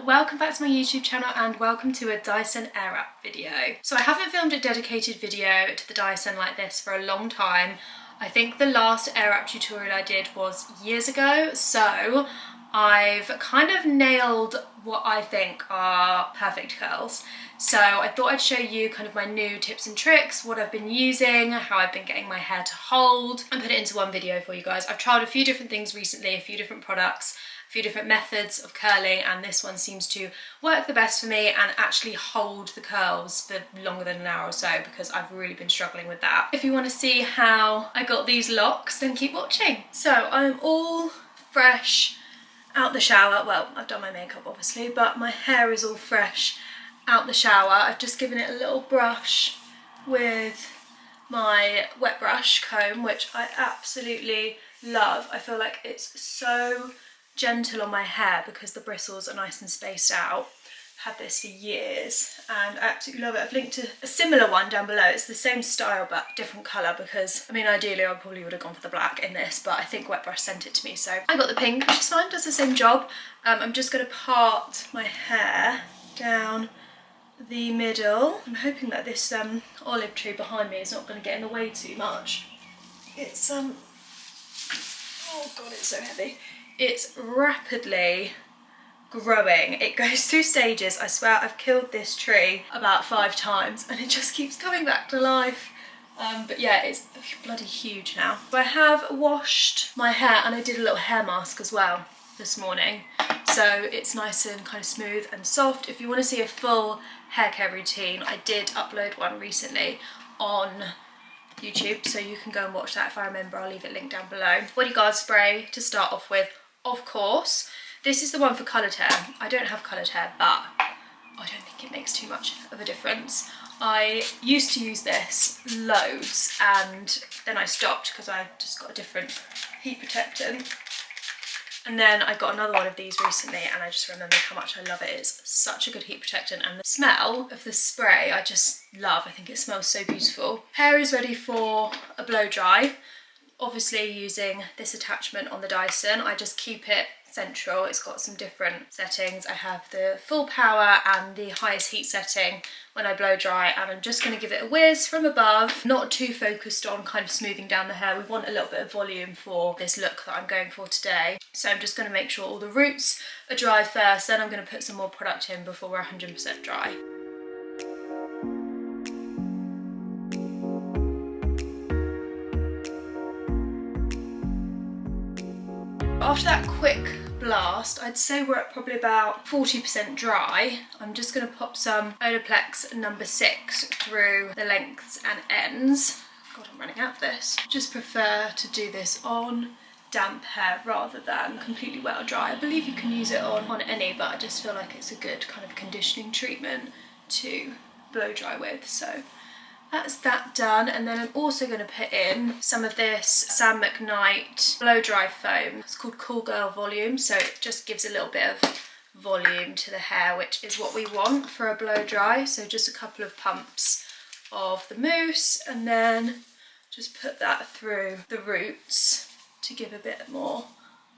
welcome back to my YouTube channel and welcome to a Dyson Airwrap video. So I haven't filmed a dedicated video to the Dyson like this for a long time. I think the last Airwrap tutorial I did was years ago, so I've kind of nailed what I think are perfect curls. So I thought I'd show you kind of my new tips and tricks, what I've been using, how I've been getting my hair to hold, and put it into one video for you guys. I've tried a few different things recently, a few different products, a few different methods of curling, and this one seems to work the best for me and actually hold the curls for longer than an hour or so, because I've really been struggling with that. If you want to see how I got these locks, then keep watching. So I'm all fresh out the shower. Well, I've done my makeup obviously, but my hair is all fresh out the shower. I've just given it a little brush with my wet brush comb, which I absolutely love. I feel like it's so gentle on my hair because the bristles are nice and spaced out. I've had this for years and I absolutely love it. I've linked to a similar one down below. It's the same style but different colour, because I mean ideally I probably would have gone for the black in this, but I think Wet Brush sent it to me, so I got the pink, which is fine, does the same job. I'm just going to part my hair down the middle. I'm hoping that this olive tree behind me is not going to get in the way too much. It's oh god, it's so heavy. It's rapidly growing. It goes through stages. I swear I've killed this tree about 5 times and it just keeps coming back to life. But yeah, it's bloody huge now. I have washed my hair and I did a little hair mask as well this morning, so it's nice and kind of smooth and soft. If you want to see a full hair care routine, I did upload one recently on YouTube, so you can go and watch that. If I remember, I'll leave it linked down below. Bodyguard spray to start off with, of course. This is the one for coloured hair. I don't have coloured hair, but I don't think it makes too much of a difference. I used to use this loads and then I stopped because I just got a different heat protectant. And then I got another one of these recently and I just remembered how much I love it. It's such a good heat protectant, and the smell of the spray I just love. I think it smells so beautiful. Hair is ready for a blow dry. Obviously using this attachment on the Dyson, I just keep it central. It's got some different settings. I have the full power and the highest heat setting when I blow dry, and I'm just going to give it a whiz from above, not too focused on kind of smoothing down the hair. We want a little bit of volume for this look that I'm going for today, so I'm just going to make sure all the roots are dry first, then I'm going to put some more product in before we're 100% dry. After that quick blast, I'd say we're at probably about 40% dry. I'm just going to pop some Olaplex number 6 through the lengths and ends. God, I'm running out of this. Just prefer to do this on damp hair rather than completely wet or dry. I believe you can use it on any, but I just feel like it's a good kind of conditioning treatment to blow dry with. So that's that done, and then I'm also going to put in some of this Sam McKnight blow dry foam. It's called Cool Girl Volume, so it just gives a little bit of volume to the hair, which is what we want for a blow dry. So just a couple of pumps of the mousse and then just put that through the roots to give a bit more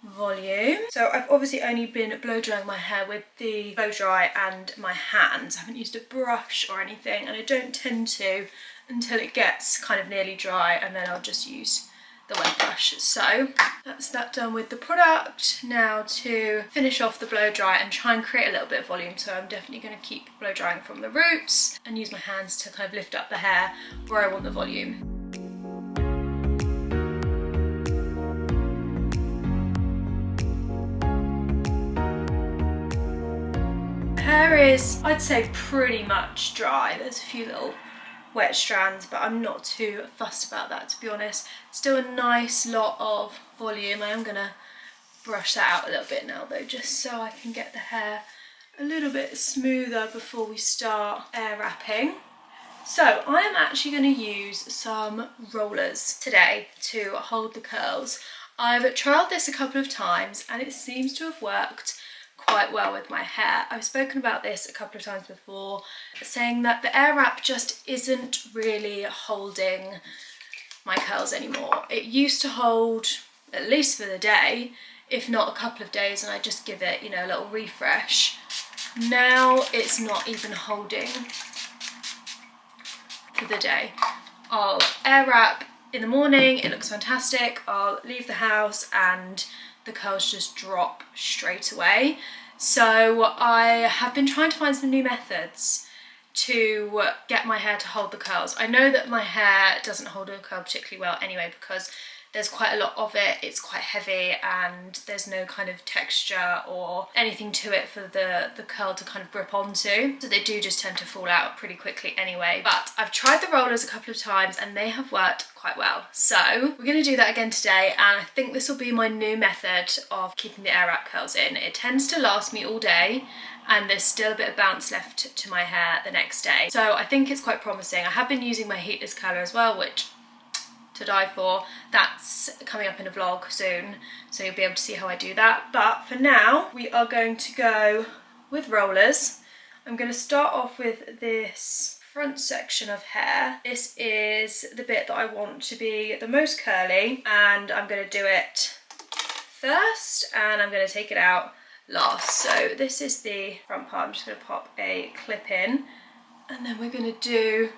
volume. So I've obviously only been blow drying my hair with the blow dry and my hands. I haven't used a brush or anything, and I don't tend to until it gets kind of nearly dry, and then I'll just use the wet brush. So that's that done with the product. Now to finish off the blow dry and try and create a little bit of volume, so I'm definitely going to keep blow drying from the roots and use my hands to kind of lift up the hair where I want the volume. Hair is, I'd say, pretty much dry. There's a few little wet strands, but I'm not too fussed about that, to be honest. Still a nice lot of volume. I am going to brush that out a little bit now though, just so I can get the hair a little bit smoother before we start air wrapping. So I am actually going to use some rollers today to hold the curls. I've trialled this a couple of times and it seems to have worked quite well with my hair. I've spoken about this a couple of times before, saying that the Airwrap just isn't really holding my curls anymore. It used to hold at least for the day, if not a couple of days, and I just give it, you know, a little refresh. now it's not even holding for the day. I'll air wrap in the morning, it looks fantastic. I'll leave the house and the curls just drop straight away. So I have been trying to find some new methods to get my hair to hold the curls. I know that my hair doesn't hold a curl particularly well anyway, because there's quite a lot of it, it's quite heavy, and there's no kind of texture or anything to it for the curl to kind of grip onto. So they do just tend to fall out pretty quickly anyway. But I've tried the rollers a couple of times and they have worked quite well. So we're going to do that again today, and I think this will be my new method of keeping the air wrap curls in. It tends to last me all day, and there's still a bit of bounce left to my hair the next day. So I think it's quite promising. I have been using my heatless curler as well, which to die for. That's coming up in a vlog soon, so you'll be able to see how I do that. But for now, we are going to go with rollers. I'm going to start off with this front section of hair. This is the bit that I want to be the most curly, and I'm going to do it first and I'm going to take it out last. So this is the front part. I'm just going to pop a clip in, and then we're going to do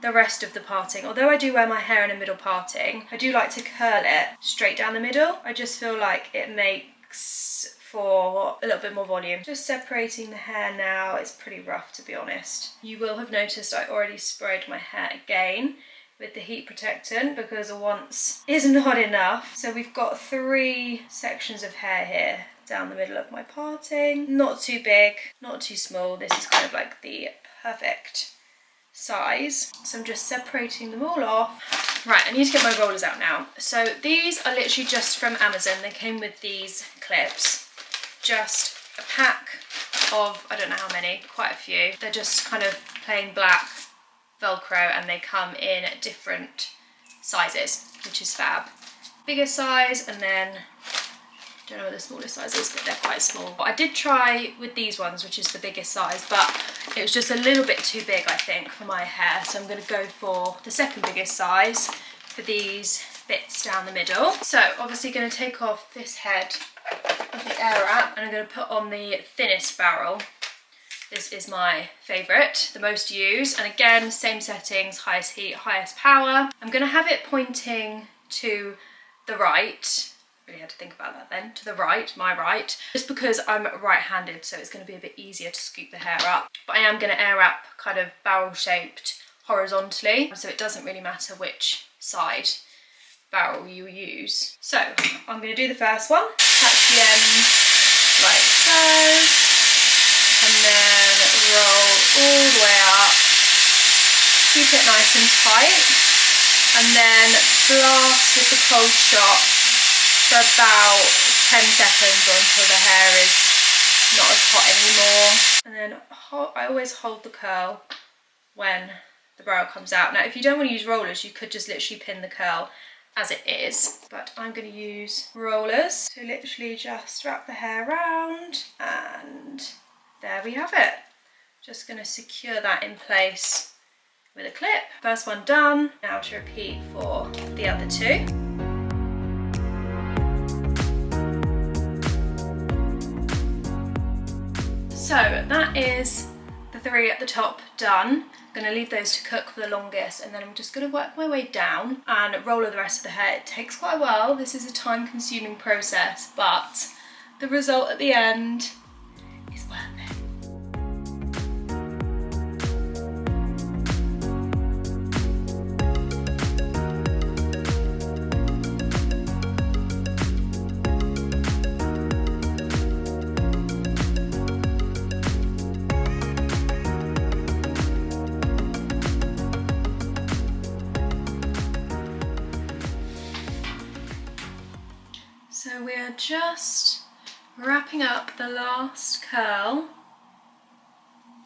the rest of the parting. Although I do wear my hair in a middle parting, I do like to curl it straight down the middle. I just feel like it makes for a little bit more volume. Just separating the hair now. It's pretty rough, to be honest. You will have noticed I already sprayed my hair again with the heat protectant, because a once is not enough. So we've got 3 sections of hair here down the middle of my parting. Not too big, not too small. This is kind of like the perfect size. So I'm just separating them all off. Right, I need to get my rollers out now. So these are literally just from Amazon. They came with these clips. Just a pack of, I don't know how many, quite a few. They're just kind of plain black Velcro, and they come in different sizes, which is fab. Biggest size, and then I don't know what the smallest size is, but they're quite small. I did try with these ones, which is the biggest size, but it was just a little bit too big, I think, for my hair. So I'm going to go for the second biggest size for these bits down the middle. So obviously going to take off this head of the air wrap, and I'm going to put on the thinnest barrel. This is my favourite, the most used, and again, same settings, highest heat, highest power. I'm going to have it pointing to the right. Really had to think about that then. To the right, my right, just because I'm right-handed, so it's going to be a bit easier to scoop the hair up. But I am going to air wrap kind of barrel shaped horizontally, so it doesn't really matter which side barrel you use. So I'm going to do the first one, catch the end like so, and then roll all the way up, keep it nice and tight, and then blast with the cold shot for about 10 seconds, or until the hair is not as hot anymore. And then I always hold the curl when the barrel comes out. Now if you don't want to use rollers, you could just literally pin the curl as it is, but I'm going to use rollers to literally just wrap the hair around, and there we have it. Just going to secure that in place with a clip. First one done. Now to repeat for the other 2. So that is the 3 at the top done. I'm going to leave those to cook for the longest, and then I'm just going to work my way down and roller the rest of the hair. It takes quite a while. This is a time-consuming process, but the result at the end is worth it. So we are just wrapping up the last curl.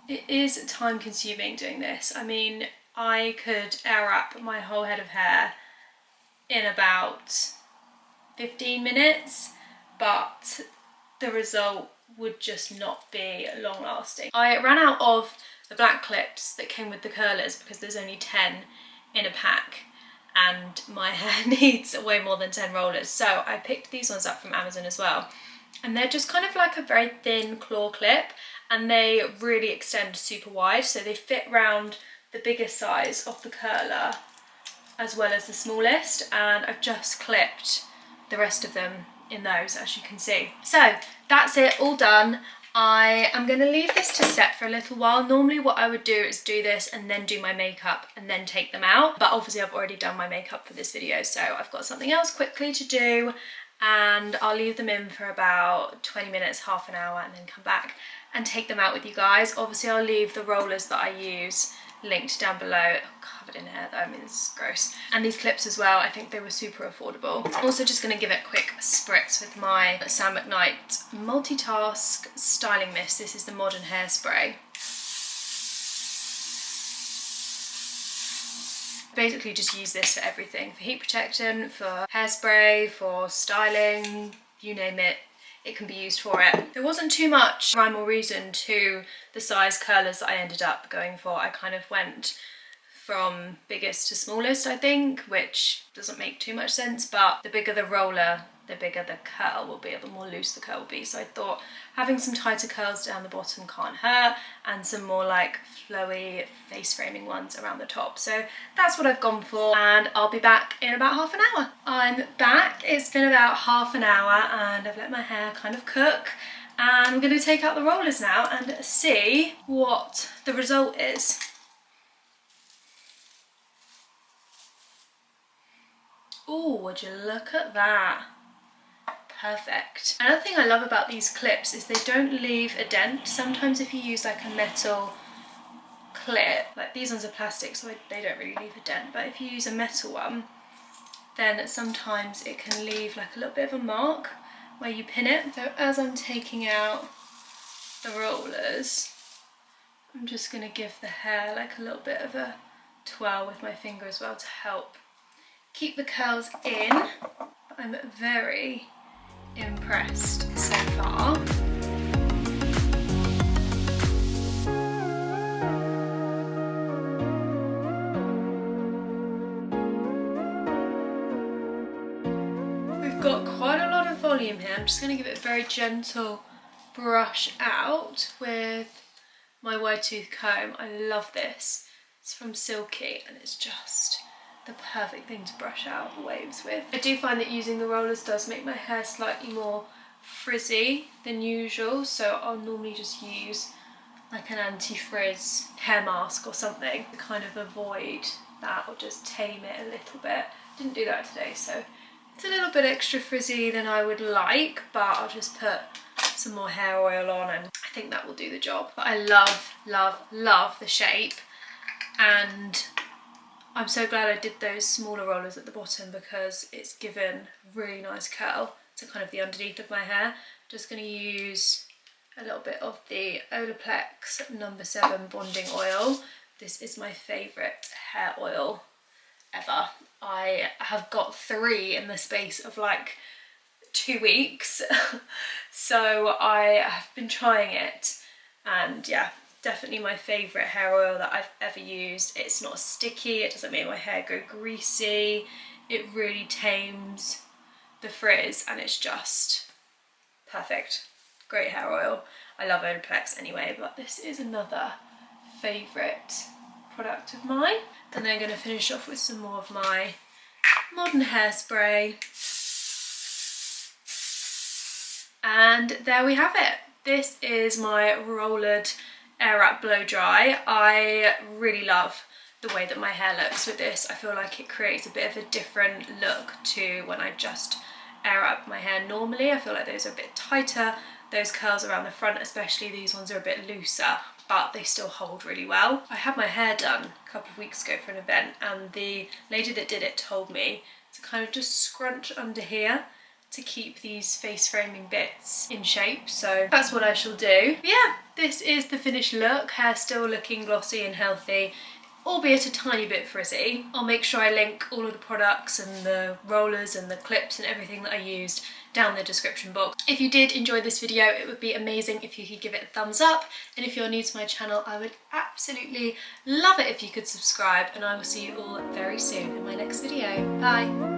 It is time consuming doing this. I mean, I could air wrap my whole head of hair in about 15 minutes, but the result would just not be long lasting. I ran out of the black clips that came with the curlers because there's only 10 in a pack, and my hair needs way more than 10 rollers. So I picked these ones up from Amazon as well. And they're just kind of like a very thin claw clip, and they really extend super wide, so they fit round the biggest size of the curler as well as the smallest, and I've just clipped the rest of them in those, as you can see. So that's it, all done. I am going to leave this to set for a little while. Normally what I would do is do this and then do my makeup and then take them out, but obviously I've already done my makeup for this video, so I've got something else quickly to do, and I'll leave them in for about 20 minutes, half an hour, and then come back and take them out with you guys. Obviously I'll leave the rollers that I use linked down below. Covered in hair though, I mean, this is gross. And these clips as well, I think they were super affordable. Also just going to give it a quick spritz with my Sam McKnight Multitask Styling Mist. This is the Modern Hairspray. Basically just use this for everything, for heat protection, for hairspray, for styling, you name it. It can be used for it. There wasn't too much rhyme or reason to the size curlers that I ended up going for. I kind of went from biggest to smallest, I think, which doesn't make too much sense, but the bigger the roller, the bigger the curl will be, the more loose the curl will be. So I thought having some tighter curls down the bottom can't hurt, and some more like flowy face framing ones around the top. So that's what I've gone for, and I'll be back in about half an hour. I'm back, it's been about half an hour, and I've let my hair kind of cook, and I'm going to take out the rollers now and see what the result is. Oh, would you look at that? Perfect. Another thing I love about these clips is they don't leave a dent. Sometimes if you use like a metal clip, like these ones are plastic, so they don't really leave a dent, but if you use a metal one, then sometimes it can leave like a little bit of a mark where you pin it. So as I'm taking out the rollers, I'm just going to give the hair like a little bit of a twirl with my finger as well to help keep the curls in. I'm very impressed so far. We've got quite a lot of volume here. I'm just going to give it a very gentle brush out with my wide tooth comb. I love this. It's from Silky, and it's just the perfect thing to brush out the waves with. I do find that using the rollers does make my hair slightly more frizzy than usual, so I'll normally just use like an anti-frizz hair mask or something to kind of avoid that, or just tame it a little bit. Didn't do that today, so it's a little bit extra frizzy than I would like, but I'll just put some more hair oil on and I think that will do the job. But I love, love, love the shape, and I'm so glad I did those smaller rollers at the bottom because it's given really nice curl to kind of the underneath of my hair. Just going to use a little bit of the Olaplex No. 7 bonding oil. This is my favourite hair oil ever. I have got 3 in the space of like 2 weeks. So I have been trying it, and yeah, definitely my favourite hair oil that I've ever used. It's not sticky, it doesn't make my hair go greasy, it really tames the frizz, and it's just perfect. Great hair oil. I love Olaplex anyway, but this is another favourite product of mine. And then I'm going to finish off with some more of my Modern Hairspray. And there we have it. This is my rollered Airwrap blow dry. I really love the way that my hair looks with this. I feel like it creates a bit of a different look to when I just Airwrap my hair normally. I feel like those are a bit tighter. Those curls around the front especially, these ones are a bit looser, but they still hold really well. I had my hair done a couple of weeks ago for an event, and the lady that did it told me to kind of just scrunch under here to keep these face framing bits in shape, so that's what I shall do. But yeah, this is the finished look. Hair still looking glossy and healthy, albeit a tiny bit frizzy. I'll make sure I link all of the products and the rollers and the clips and everything that I used down in the description box. If you did enjoy this video, it would be amazing if you could give it a thumbs up, and if you're new to my channel, I would absolutely love it if you could subscribe, and I will see you all very soon in my next video. Bye!